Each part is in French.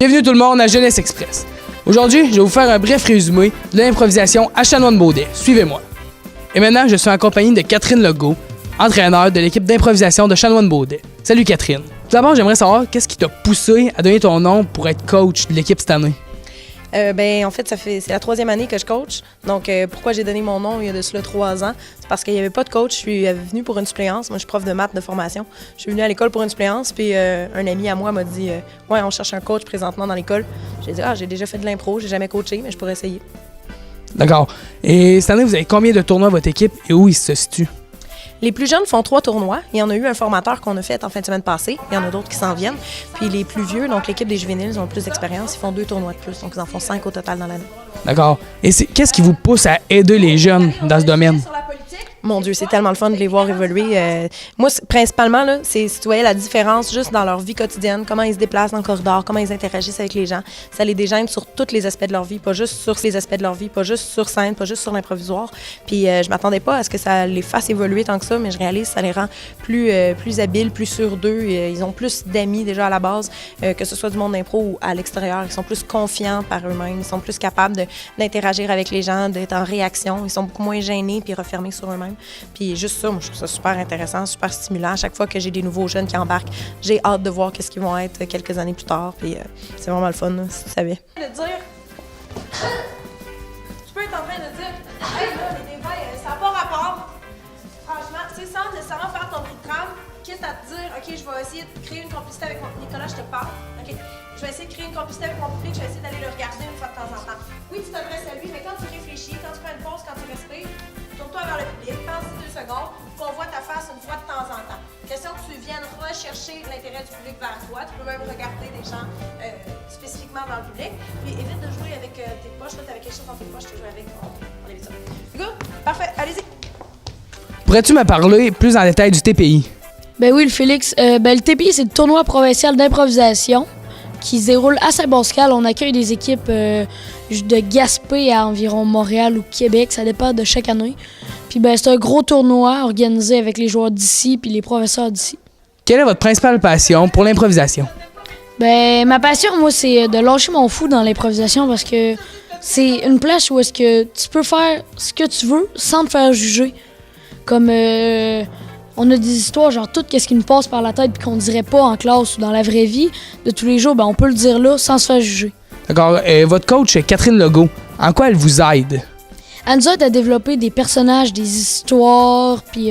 Bienvenue tout le monde à Jeunesse Express. Aujourd'hui, je vais vous faire un bref résumé de l'improvisation à Chanoine-Baudet. Suivez-moi. Et maintenant, je suis en compagnie de Catherine Legault, entraîneur de l'équipe d'improvisation de Chanoine-Baudet. Salut Catherine. Tout d'abord, j'aimerais savoir qu'est-ce qui t'a poussé à donner ton nom pour être coach de l'équipe cette année? En fait, c'est la 3e année que je coach. Donc, pourquoi j'ai donné mon nom il y a de cela 3 ans? C'est parce qu'il n'y avait pas de coach. Je suis venue pour une suppléance. Moi, je suis prof de maths de formation. Je suis venue à l'école pour une suppléance. Puis, un ami à moi m'a dit ouais, on cherche un coach présentement dans l'école. J'ai dit j'ai déjà fait de l'impro. J'ai jamais coaché, mais je pourrais essayer. D'accord. Et cette année, vous avez combien de tournois à votre équipe et où ils se situent? Les plus jeunes font 3 tournois. Il y en a eu un formateur qu'on a fait en fin de semaine passée. Il y en a d'autres qui s'en viennent. Puis les plus vieux, donc l'équipe des juvéniles, ils ont plus d'expérience. Ils font 2 tournois de plus. Donc, ils en font 5 au total dans l'année. D'accord. Et qu'est-ce qui vous pousse à aider les jeunes dans ce domaine? Mon Dieu, c'est tellement le fun de les voir évoluer. Moi, principalement, là, c'est si tu voyais la différence juste dans leur vie quotidienne, comment ils se déplacent dans le corridor, comment ils interagissent avec les gens. Ça les dégêne sur tous les aspects de leur vie, pas juste sur ces aspects de leur vie, pas juste sur scène, pas juste sur l'improvisoire. Puis je m'attendais pas à ce que ça les fasse évoluer tant que ça, mais je réalise que ça les rend plus habiles, plus sûrs d'eux. Ils ont plus d'amis déjà à la base, que ce soit du monde d'impro ou à l'extérieur. Ils sont plus confiants par eux-mêmes, ils sont plus capables d'interagir avec les gens, d'être en réaction. Ils sont beaucoup moins gênés puis refermés sur eux-mêmes. Puis juste ça, moi, je trouve ça super intéressant, super stimulant. À chaque fois que j'ai des nouveaux jeunes qui embarquent, j'ai hâte de voir qu'est-ce qu'ils vont être quelques années plus tard. Puis c'est vraiment le fun, là, si tu savais. Tu peux être en train de dire « Hey, là, les débats, ça n'a pas rapport. » Franchement, tu sais, sans nécessairement faire ton prix de trame, quitte à te dire « OK, je vais essayer de créer une complicité avec mon... Nicolas, je te parle. OK, je vais essayer de créer une complicité avec mon public, je vais essayer d'aller le regarder une fois de temps en temps. Oui, tu t'adresses à lui, mais quand tu réfléchis, quand tu prends une pause, quand tu respires, tourne-toi vers le public, pense 2 secondes, qu'on voit ta face une fois de temps en temps. Question que tu viennes rechercher l'intérêt du public vers toi. Tu peux même regarder des gens spécifiquement dans le public. Puis évite de jouer avec tes poches. Là, tu avais quelque chose dans tes poches, tu joues avec. On évite ça. Good? Parfait, allez-y. Pourrais-tu me parler plus en détail du TPI? Ben oui, le Félix. Le TPI, c'est le tournoi provincial d'improvisation qui se déroule à Saint-Pascal. On accueille des équipes de Gaspé à environ Montréal ou Québec. Ça dépend de chaque année. Puis c'est un gros tournoi organisé avec les joueurs d'ici puis les professeurs d'ici. Quelle est votre principale passion pour l'improvisation? Ma passion, moi, c'est de lâcher mon fou dans l'improvisation parce que c'est une place où est-ce que tu peux faire ce que tu veux sans te faire juger. Comme on a des histoires, genre tout ce qui nous passe par la tête puis qu'on dirait pas en classe ou dans la vraie vie de tous les jours, on peut le dire là sans se faire juger. D'accord. Votre coach, Catherine Legault, en quoi elle vous aide? Elle nous aide à développer des personnages, des histoires, puis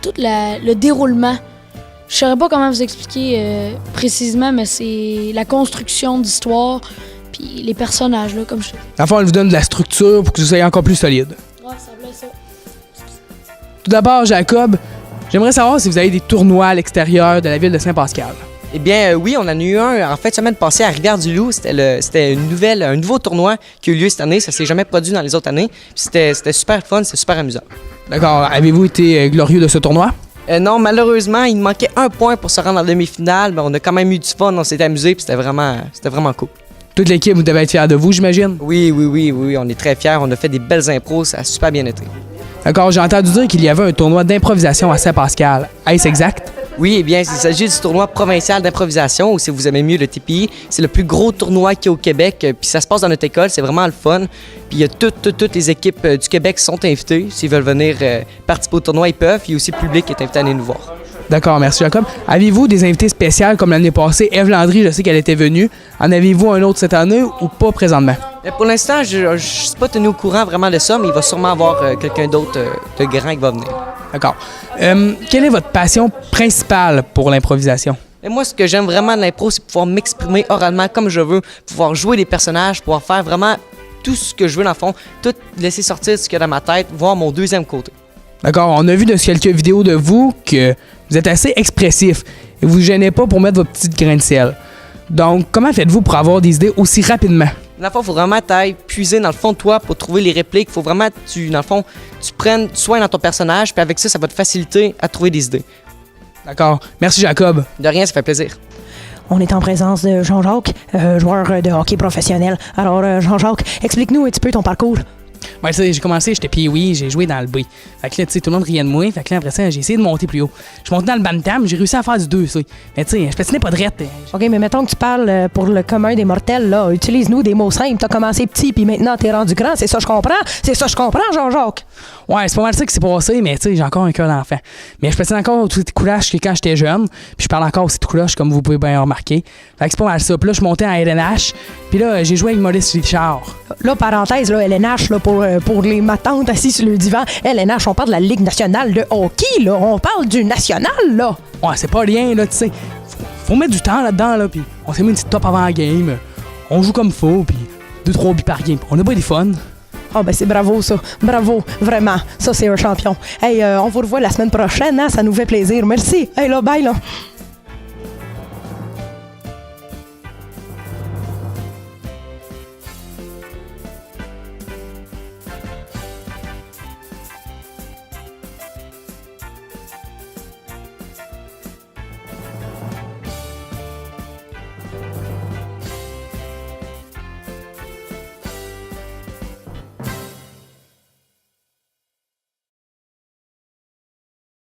tout le déroulement. Je ne saurais pas comment vous expliquer précisément, mais c'est la construction d'histoires, puis les personnages, là, comme je dis. En fait, elle vous donne de la structure pour que vous soyez encore plus solide. Ouais, ça plaît ça. Tout d'abord, Jacob, j'aimerais savoir si vous avez des tournois à l'extérieur de la ville de Saint-Pascal. Eh bien, oui, on en a eu un en fin de semaine passée à Rivière-du-Loup. C'était un nouveau tournoi qui a eu lieu cette année. Ça s'est jamais produit dans les autres années. C'était super fun, c'était super amusant. D'accord. Avez-vous été glorieux de ce tournoi? Non, malheureusement, il manquait 1 point pour se rendre en demi-finale. Mais on a quand même eu du fun, on s'est amusé, puis c'était vraiment cool. Toute l'équipe, vous devez être fiers de vous, j'imagine? Oui, on est très fiers. On a fait des belles impros, ça a super bien été. D'accord, j'ai entendu dire qu'il y avait un tournoi d'improvisation à Saint-Pascal. Est-ce exact? Oui, eh bien, il s'agit du tournoi provincial d'improvisation, ou si vous aimez mieux le TPI, c'est le plus gros tournoi qu'il y a au Québec, puis ça se passe dans notre école, c'est vraiment le fun. Puis il y a toutes les équipes du Québec qui sont invitées. S'ils veulent venir participer au tournoi, ils peuvent. Il y a aussi le public qui est invité à venir nous voir. D'accord, merci Jacob. Avez-vous des invités spéciaux comme l'année passée? Ève Landry, je sais qu'elle était venue. En avez-vous un autre cette année ou pas présentement? Mais pour l'instant, je ne suis pas tenu au courant vraiment de ça, mais il va sûrement avoir quelqu'un d'autre de grand qui va venir. D'accord. Quelle est votre passion principale pour l'improvisation? Et moi, ce que j'aime vraiment de l'impro, c'est pouvoir m'exprimer oralement comme je veux, pouvoir jouer des personnages, pouvoir faire vraiment tout ce que je veux dans le fond, tout laisser sortir ce qu'il y a dans ma tête, voir mon deuxième côté. D'accord, on a vu de quelques vidéos de vous que vous êtes assez expressif et vous ne vous gênez pas pour mettre votre petite grain de sel. Donc, comment faites-vous pour avoir des idées aussi rapidement? Dans le fond, il faut vraiment t'ailler puiser dans le fond de toi pour trouver les répliques. Il faut vraiment que tu prennes soin dans ton personnage, puis avec ça, ça va te faciliter à trouver des idées. D'accord. Merci, Jacob. De rien, ça fait plaisir. On est en présence de Jean-Jacques, joueur de hockey professionnel. Alors, Jean-Jacques, explique-nous un petit peu ton parcours. Ben, tu sais, j'ai commencé, j'étais pee-wee, j'ai joué dans le B. Fait que là, tu sais, tout le monde riait de moi. Fait que là, après ça, j'ai essayé de monter plus haut. Je suis monté dans le bantam, j'ai réussi à faire du 2, ça. Mais tu sais, je patinais pas drette. OK, mais mettons que tu parles pour le commun des mortels, là. Utilise-nous des mots simples. T'as commencé petit, puis maintenant t'es rendu grand. C'est ça, je comprends. C'est ça, je comprends, Jean-Jacques. Ouais, c'est pas mal ça qui s'est passé, mais tu sais, j'ai encore un cœur d'enfant. Mais je patine encore tout coulage que quand j'étais jeune. Puis je parle encore aussi tout coulage, comme vous pouvez bien remarquer. Fait que c'est pas mal ça. Puis là, je suis monté en LNH. Puis là, j'ai joué avec Maurice Richard. Là, parenthèse, là, LNH, là, pour les matantes assises sur le divan, LNH, on parle de la Ligue nationale de hockey, là. On parle du national, là. Ouais, c'est pas rien, là, tu sais. Faut mettre du temps là-dedans, là. Puis on s'est mis une petite top avant la game. On joue comme faut, puis 2-3 buts par game. On a pas des fun. Ah, ben c'est bravo, ça. Bravo, vraiment. Ça, c'est un champion. Hey, on vous revoit la semaine prochaine, hein? Ça nous fait plaisir. Merci. Hey, là, bye, là.